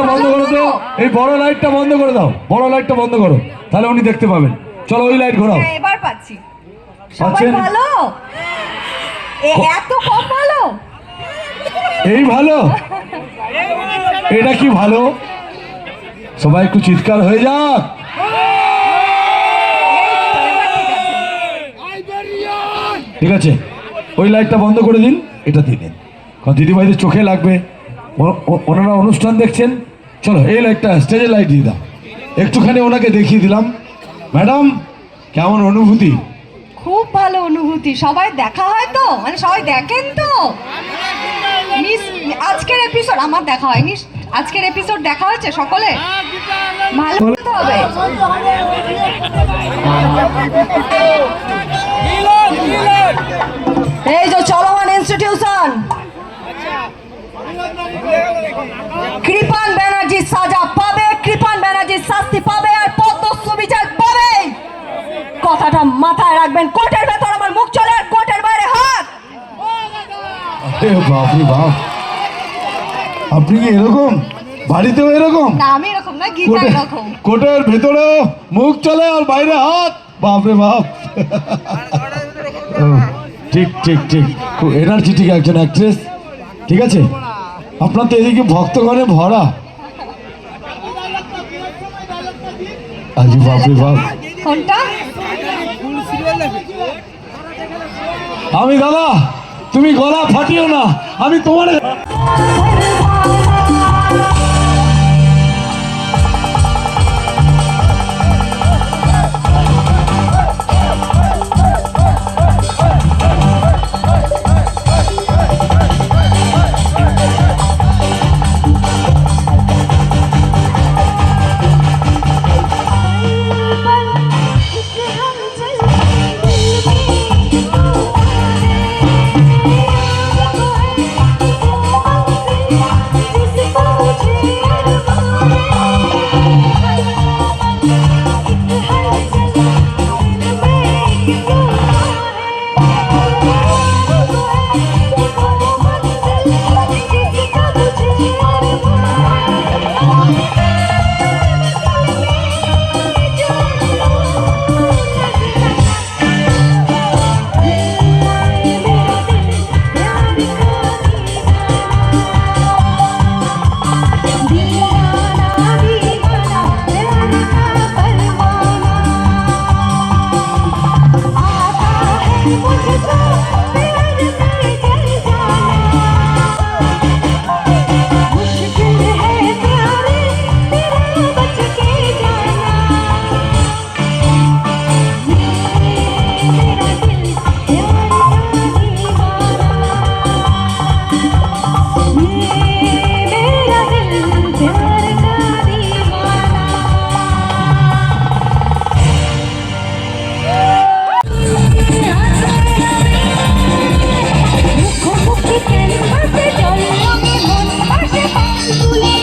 বন্ধ করে দাও, এই বড় লাইটটা বন্ধ করে দাও, বড় লাইটটা বন্ধ করো, তাহলে উনি দেখতে পাবেন। চলো ওই লাইট ঘোরাও। এবার পাচ্ছি। সবাই পাচ্ছেন? ভালো? এত কম ভালো? এই ভালো, এটা কি ভালো? সবাই একটু চিৎকার হয়ে যাক। ঠিক আছে, ওই লাইটটা বন্ধ করে দিন, এটা দিয়ে দিন, কারণ দিদিভাইদের চোখে লাগবে, ওনারা অনুষ্ঠান দেখছেন। চলো এই লাইটটা, স্টেজের লাইট দিয়ে দাও। একটুখানি ওনাকে দেখিয়ে দিলাম। ম্যাডাম, কেমন অনুভূতি? খুব ভালো অনুভূতি। সবাই দেখা হয় তো, মানে সবাই দেখেন তো? মিস আজকের এপিসোড আমার দেখা হয়নি, আজকের এপিসোড দেখা হয়েছে সকলে? ভালো হতে হবে। এই যে চলমান ইনস্টিটিউশন, কৃপান ব্যানার্জি সাজা পাবে, কৃপান ব্যানার্জি শাস্তি পাবে, আর পদ্মশ্রী বিচার পাবে। কথাটা মাথায় রাখবেন। কোর্টের ভেতর আমার মুখ চলে, আর কোর্টের বাইরে হাত। বাপরে বাপ, আপনি কি এরকম? বাড়িতেও এরকম? না, আমি এরকম না, গীতা এরকম। কোটের ভেতরে মুখ চলে আর বাইরে হাত, বাপরে বাপ। ঠিক ঠিক ঠিক, খুব এনার্জেটিক একজন অ্যাক্ট্রেস। ঠিক আছে, আপনার তো এদিকে ভক্তগণে ভরা। আজ বাপরে বাপ, কোনটা? আমি দাদা, তুমি গলা ফাটিও না, আমি তোমার মুখোমুখি ক্যানভাসে জল রঙে মন ভাসে, পান তুলে